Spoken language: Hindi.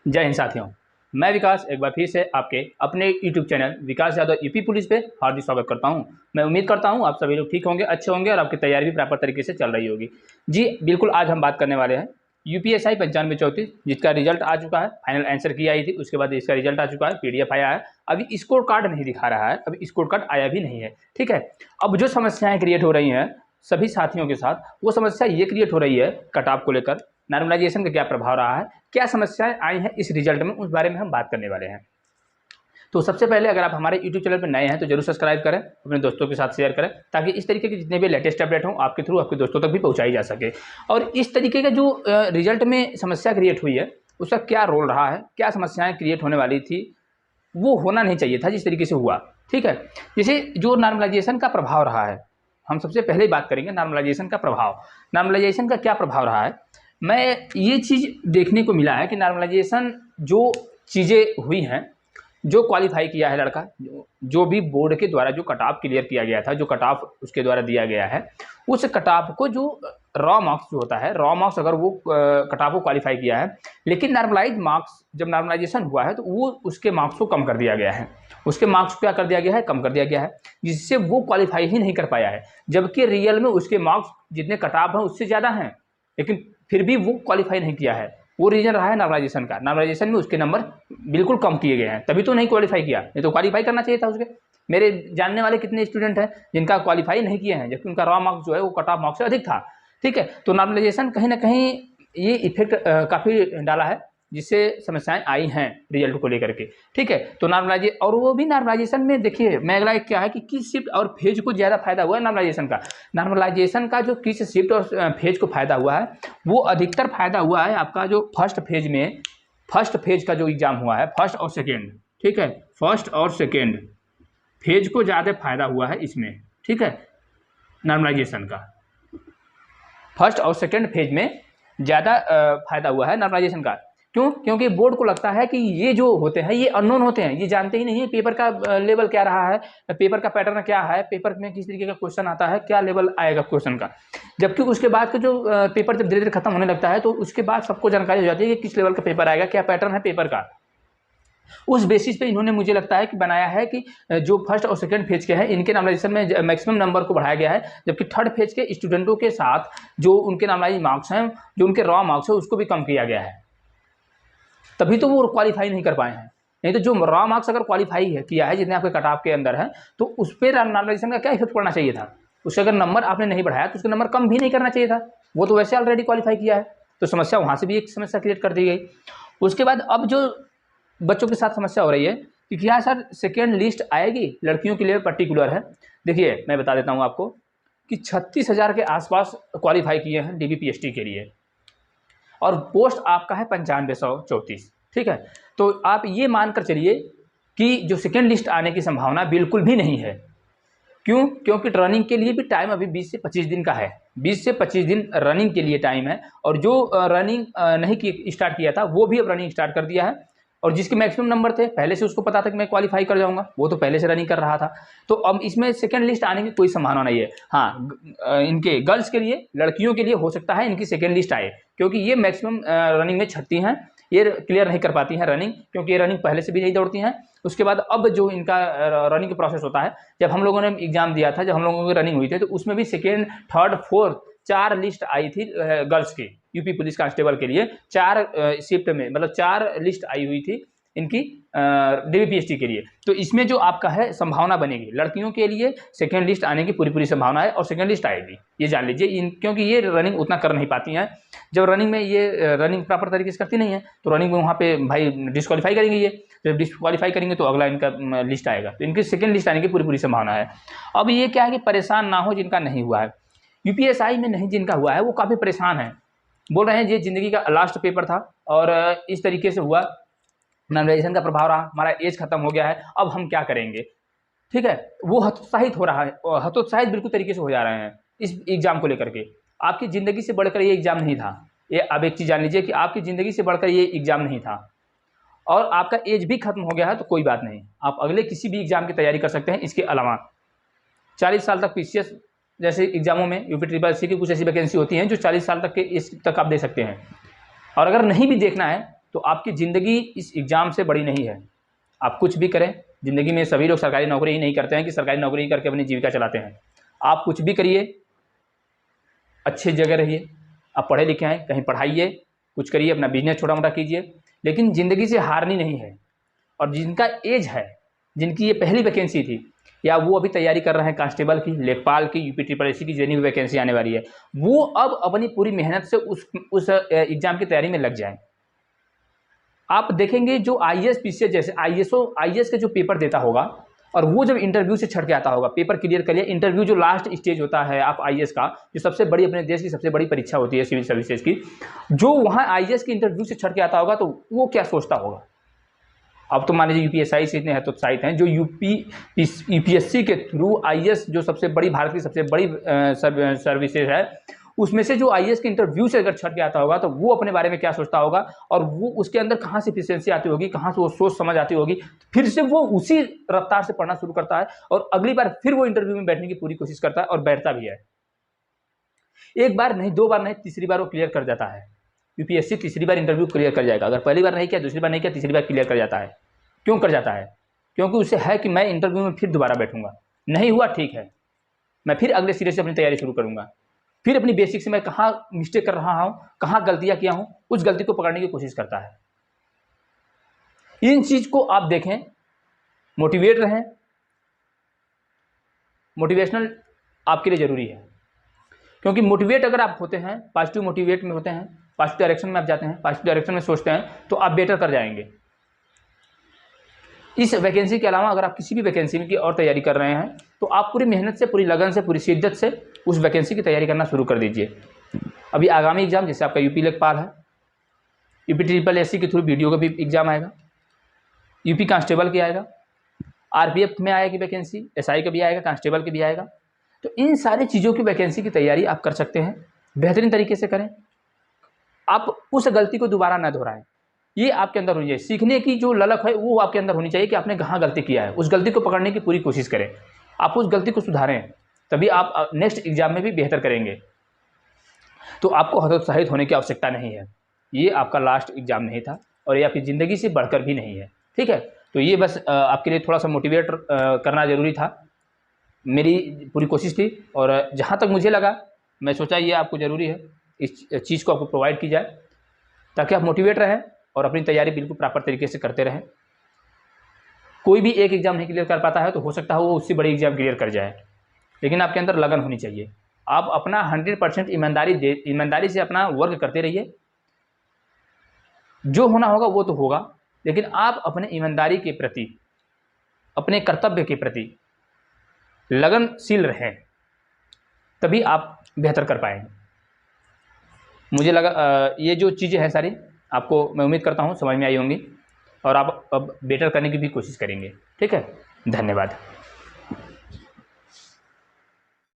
जय हिंद साथियों, मैं विकास एक बार फिर से आपके अपने YouTube चैनल विकास यादव यूपी पुलिस पे हार्दिक स्वागत करता हूं। मैं उम्मीद करता हूं आप सभी लोग ठीक होंगे, अच्छे होंगे और आपकी तैयारी भी प्रॉपर तरीके से चल रही होगी। जी बिल्कुल, आज हम बात करने वाले हैं यूपीएसआई 9534 जिसका रिजल्ट आ चुका है। फाइनल आंसर की आई थी, उसके बाद इसका रिजल्ट आ चुका है, PDF आया है। अभी स्कोर कार्ड नहीं दिखा रहा है, अभी स्कोर कार्ड आया भी नहीं है। ठीक है, अब जो समस्याएं क्रिएट हो रही हैं सभी साथियों के साथ, वो समस्या ये क्रिएट हो रही है कट ऑफ को लेकर, नॉर्मलाइजेशन का क्या प्रभाव रहा है, क्या समस्याएं आई हैं इस रिजल्ट में, उस बारे में हम बात करने वाले हैं। तो सबसे पहले अगर आप हमारे YouTube चैनल पर नए हैं तो जरूर सब्सक्राइब करें, अपने दोस्तों के साथ शेयर करें, ताकि इस तरीके के जितने भी लेटेस्ट अपडेट हों आपके थ्रू आपके दोस्तों तक भी पहुंचाई जा सके। और इस तरीके का जो रिजल्ट में समस्या क्रिएट हुई है उसका क्या रोल रहा है, क्या समस्याएं क्रिएट होने वाली थी, वो होना नहीं चाहिए था जिस तरीके से हुआ। ठीक है, जैसे जो नॉर्मलाइजेशन का प्रभाव रहा है, हम सबसे पहले बात करेंगे नॉर्मलाइजेशन का प्रभाव। नॉर्मलाइजेशन का क्या प्रभाव रहा है, मैं ये चीज़ देखने को मिला है कि नॉर्मलाइजेशन जो चीज़ें हुई हैं, जो क्वालिफाई किया है लड़का, जो भी बोर्ड के द्वारा जो कट ऑफ क्लियर किया गया था, जो कट ऑफ उसके द्वारा दिया गया है, उस कट ऑफ को जो रॉ मार्क्स जो होता है, रॉ मार्क्स अगर वो कट ऑफ को क्वालिफाई किया है, लेकिन नॉर्मलाइज मार्क्स जब नॉर्मलाइजेशन हुआ है तो वो उसके मार्क्स को कम कर दिया गया है, उसके मार्क्स को क्या कर दिया गया है, कम कर दिया गया है, जिससे वो क्वालिफाई ही नहीं कर पाया है। जबकि रियल में उसके मार्क्स जितने कट ऑफ हैं उससे ज़्यादा हैं, लेकिन फिर भी वो क्वालिफाई नहीं किया है। वो रीजन रहा है नॉर्मलाइजेशन का, नॉर्मलाइजेशन में उसके नंबर बिल्कुल कम किए गए हैं, तभी तो नहीं क्वालिफाई किया, नहीं तो क्वालिफाई करना चाहिए था उसके। मेरे जानने वाले कितने स्टूडेंट हैं जिनका क्वालिफाई नहीं किए हैं, जबकि उनका रॉ मार्क्स जो है वो कट ऑफ मार्क्स से अधिक था। ठीक है, तो नॉर्मलाइजेशन कहीं ना कहीं ये इफेक्ट काफ़ी डाला है, जिससे समस्याएं आई हैं रिजल्ट को लेकर के। ठीक है, तो नॉर्मलाइजेशन, और वो भी नॉर्मलाइजेशन में देखिए मैं अगला क्या है कि किस शिफ्ट और फेज को ज़्यादा फायदा हुआ है नॉर्मलाइजेशन का। नॉर्मलाइजेशन का जो किस शिफ्ट और फेज को फायदा हुआ है, वो अधिकतर फायदा हुआ है आपका जो फर्स्ट फेज में, फर्स्ट फेज का जो एग्जाम हुआ है, फर्स्ट और सेकेंड। ठीक है, फर्स्ट और सेकेंड फेज को ज़्यादा फायदा हुआ है इसमें। ठीक है, नॉर्मलाइजेशन का फर्स्ट और सेकेंड फेज में ज़्यादा फायदा हुआ है नॉर्मलाइजेशन का। क्यों? क्योंकि बोर्ड को लगता है कि ये जो होते हैं ये अननोन होते हैं, ये जानते ही नहीं है पेपर का लेवल क्या रहा है, पेपर का पैटर्न क्या है, पेपर में किस तरीके का क्वेश्चन आता है, क्या लेवल आएगा क्वेश्चन का। जबकि उसके बाद का जो पेपर जब धीरे धीरे खत्म होने लगता है तो उसके बाद सबको जानकारी हो जाती है कि किस लेवल का पेपर आएगा, क्या पैटर्न है पेपर का। उस बेसिस पे इन्होंने मुझे लगता है कि बनाया है कि जो फर्स्ट और सेकंड फेज के हैं इनके नॉर्मलाइजेशन में मैक्सिमम नंबर को बढ़ाया गया है, जबकि थर्ड फेज के स्टूडेंटों के साथ जो उनके नॉर्मलाइज मार्क्स हैं, जो उनके रॉ मार्क्स है, उसको भी कम किया गया है। तभी तो वो क्वालिफाई नहीं कर पाए हैं। नहीं तो जो रॉ मार्क्स अगर क्वालिफाई है किया है, जितने आपके कट ऑफ के अंदर है, तो उस पर नॉर्मलाइजेशन का क्या इफेक्ट पड़ना चाहिए था। उसके अगर नंबर आपने नहीं बढ़ाया तो उसका नंबर कम भी नहीं करना चाहिए था, वो तो वैसे ऑलरेडी क्वालिफाई किया है। तो समस्या वहाँ से भी एक समस्या क्रिएट कर दी गई। उसके बाद अब जो बच्चों के साथ समस्या हो रही है कि क्या सर सेकेंड लिस्ट आएगी, लड़कियों के लिए पर्टिकुलर है। देखिए मैं बता देता हूँ आपको कि 36,000 के आसपास क्वालिफाई किए हैं DBPST के लिए, और पोस्ट आपका है 9534। ठीक है, तो आप ये मानकर चलिए कि जो सेकेंड लिस्ट आने की संभावना बिल्कुल भी नहीं है। क्यों? क्योंकि रनिंग के लिए भी टाइम अभी 20 से 25 दिन का है, 20 से 25 दिन रनिंग के लिए टाइम है। और जो रनिंग नहीं स्टार्ट किया था वो भी अब रनिंग स्टार्ट कर दिया है, और जिसके मैक्सिमम नंबर थे पहले से उसको पता था कि मैं क्वालिफाई कर जाऊंगा, वो तो पहले से रनिंग कर रहा था। तो अब इसमें सेकेंड लिस्ट आने की कोई संभावना नहीं है। हाँ, इनके गर्ल्स के लिए, लड़कियों के लिए हो सकता है इनकी सेकेंड लिस्ट आए, क्योंकि ये मैक्सिमम रनिंग में छटती हैं, ये क्लियर नहीं कर पाती हैं रनिंग, क्योंकि ये रनिंग पहले से भी नहीं दौड़ती हैं। उसके बाद अब जो इनका रनिंग का प्रोसेस होता है, जब हम लोगों ने एग्जाम दिया था, जब हम लोगों की रनिंग हुई थी, तो उसमें भी सेकेंड, थर्ड, फोर्थ 4 लिस्ट आई थी गर्ल्स की, यूपी पुलिस कांस्टेबल के लिए 4 शिफ्ट में, मतलब 4 लिस्ट आई हुई थी इनकी DBPST के लिए। तो इसमें जो आपका है संभावना बनेगी, लड़कियों के लिए सेकेंड लिस्ट आने की पूरी संभावना है, और सेकेंड लिस्ट आएगी, ये जान लीजिए। क्योंकि ये रनिंग उतना कर नहीं पाती हैं, जब रनिंग में ये रनिंग प्रॉपर तरीके से करती नहीं है तो रनिंग में वहाँ पे भाई डिस्क्वालीफाई करेंगे। ये जब डिस्क्वालीफाई करेंगे तो अगला इनका लिस्ट आएगा, तो इनकी सेकेंड लिस्ट आने की पूरी संभावना है। अब ये क्या है कि परेशान ना हो जिनका नहीं हुआ है, UPSI में नहीं जिनका हुआ है वो काफ़ी परेशान है, बोल रहे हैं ये ज़िंदगी का लास्ट पेपर था और इस तरीके से हुआ, नॉर्मलाइजेशन का प्रभाव रहा, हमारा एज खत्म हो गया है, अब हम क्या करेंगे। ठीक है, वो हतोत्साहित हो रहा है, हतोत्साहित बिल्कुल तरीके से हो जा रहे हैं इस एग्जाम को लेकर के। आपकी ज़िंदगी से बढ़कर ये एग्जाम नहीं था, ये अब एक चीज़ जान लीजिए कि आपकी ज़िंदगी से बढ़कर ये एग्जाम नहीं था, और आपका एज भी खत्म हो गया है तो कोई बात नहीं, आप अगले किसी भी एग्जाम की तैयारी कर सकते हैं। इसके अलावा 40 साल तक PCS जैसे एग्जामों में UPSSC की कुछ ऐसी वैकेंसी होती हैं जो 40 साल तक के इस तक आप दे सकते हैं। और अगर नहीं भी देखना है तो आपकी ज़िंदगी इस एग्ज़ाम से बड़ी नहीं है। आप कुछ भी करें ज़िंदगी में, सभी लोग सरकारी नौकरी ही नहीं करते हैं कि सरकारी नौकरी करके अपनी जीविका चलाते हैं। आप कुछ भी करिए, अच्छी जगह रहिए, आप पढ़े लिखे हैं, कहीं पढ़ाइए, कुछ करिए, अपना बिजनेस छोटा मोटा कीजिए, लेकिन ज़िंदगी से हारनी नहीं है। और जिनका एज है, जिनकी ये पहली वैकेंसी थी, या वो अभी तैयारी कर रहे हैं कांस्टेबल की, लेखपाल की, यूपी ट्रिपल एससी की जितनी भी वैकेंसी आने वाली है, वो अब अपनी पूरी मेहनत से उस एग्ज़ाम की तैयारी में लग जाएं। आप देखेंगे जो आईएएस पीसीएस जैसे आईएएस के जो पेपर देता होगा, और वो जब इंटरव्यू से छट के आता होगा, पेपर क्लियर कर लिया, इंटरव्यू जो लास्ट स्टेज होता है आप आईएएस का, जो सबसे बड़ी अपने देश की सबसे बड़ी परीक्षा होती है सिविल सर्विसेज की, जो वहाँ आईएएस के इंटरव्यू से छट के आता होगा, तो वो क्या सोचता होगा। अब तो मान लीजिए यूपीएससी से इतने हतोत्साहित हैं, जो यूपीएससी के थ्रू आईएएस जो सबसे बड़ी, भारत की सबसे बड़ी सर्विसेज है, उसमें से जो आईएएस के इंटरव्यू से अगर छट के आता होगा, तो वो अपने बारे में क्या सोचता होगा, और वो उसके अंदर कहाँ से एफिशिएंसी आती होगी, कहाँ से वो सोच समझ आती होगी। फिर से वो उसी रफ्तार से पढ़ना शुरू करता है, और अगली बार फिर वो इंटरव्यू में बैठने की पूरी कोशिश करता है, और बैठता भी है। एक बार नहीं, दो बार नहीं, तीसरी बार वो क्लियर कर जाता है। यूपीएससी तीसरी बार इंटरव्यू क्लियर कर जाएगा। अगर पहली बार नहीं किया, दूसरी बार नहीं किया, तीसरी बार क्लियर कर जाता है। क्यों कर जाता है? क्योंकि उसे है कि मैं इंटरव्यू में फिर दोबारा बैठूंगा, नहीं हुआ ठीक है, मैं फिर अगले सिरे से अपनी तैयारी शुरू करूंगा, फिर अपनी बेसिक से मैं कहाँ मिस्टेक कर रहा हूँ, कहाँ गलतियाँ किया हूँ, उस गलती को पकड़ने की कोशिश करता है। इन चीज़ को आप देखें, मोटिवेट रहें। मोटिवेशनल आपके लिए ज़रूरी है, क्योंकि मोटिवेट अगर आप होते हैं, पॉजिटिव मोटिवेट में होते हैं, पॉजिटिव डायरेक्शन में आप जाते हैं, पॉजिटिव डायरेक्शन में सोचते हैं, तो आप बेटर कर जाएंगे। इस वैकेंसी के अलावा अगर आप किसी भी वैकेंसी की और तैयारी कर रहे हैं, तो आप पूरी मेहनत से, पूरी लगन से, पूरी शिद्दत से उस वैकेंसी की तैयारी करना शुरू कर दीजिए। अभी आगामी एग्जाम जैसे आपका यूपी लेखपाल है, यूपी ट्रिपल एससी के थ्रू वीडियो का भी एग्जाम आएगा, यूपी कांस्टेबल की आएगा, आरपीएफ में आएगी वैकेंसी, एसआई का भी आएगा, कांस्टेबल की भी आएगा। तो इन सारी चीज़ों की वैकेंसी की तैयारी आप कर सकते हैं, बेहतरीन तरीके से करें। आप उस गलती को दोबारा न दोहराएं, ये आपके अंदर होनी चाहिए। सीखने की जो ललक है वो आपके अंदर होनी चाहिए कि आपने कहाँ गलती किया है, उस गलती को पकड़ने की पूरी कोशिश करें, आप उस गलती को सुधारें, तभी आप नेक्स्ट एग्जाम में भी बेहतर करेंगे। तो आपको हतोत्साहित होने की आवश्यकता नहीं है। ये आपका लास्ट एग्जाम नहीं था, और ये आपकी ज़िंदगी से बढ़कर भी नहीं है, ठीक है। तो ये बस आपके लिए थोड़ा सा मोटिवेट करना ज़रूरी था, मेरी पूरी कोशिश थी, और जहाँ तक मुझे लगा, मैं सोचा ये आपको ज़रूरी है, इस चीज़ को आपको प्रोवाइड की जाए, ताकि आप मोटिवेट रहें और अपनी तैयारी बिल्कुल प्रॉपर तरीके से करते रहें। कोई भी एक एग्ज़ाम नहीं क्लियर कर पाता है, तो हो सकता है वो उससे बड़ी एग्ज़ाम क्लियर कर जाए, लेकिन आपके अंदर लगन होनी चाहिए। आप अपना 100% ईमानदारी से अपना वर्क करते रहिए, जो होना होगा वो तो होगा, लेकिन आप अपने ईमानदारी के प्रति, अपने कर्तव्य के प्रति लगनशील रहें, तभी आप बेहतर कर पाएंगे। मुझे लगा ये जो चीज़ें हैं सारी आपको, मैं उम्मीद करता हूँ समझ में आई होंगी, और आप अब बेटर करने की भी कोशिश करेंगे, ठीक है। धन्यवाद।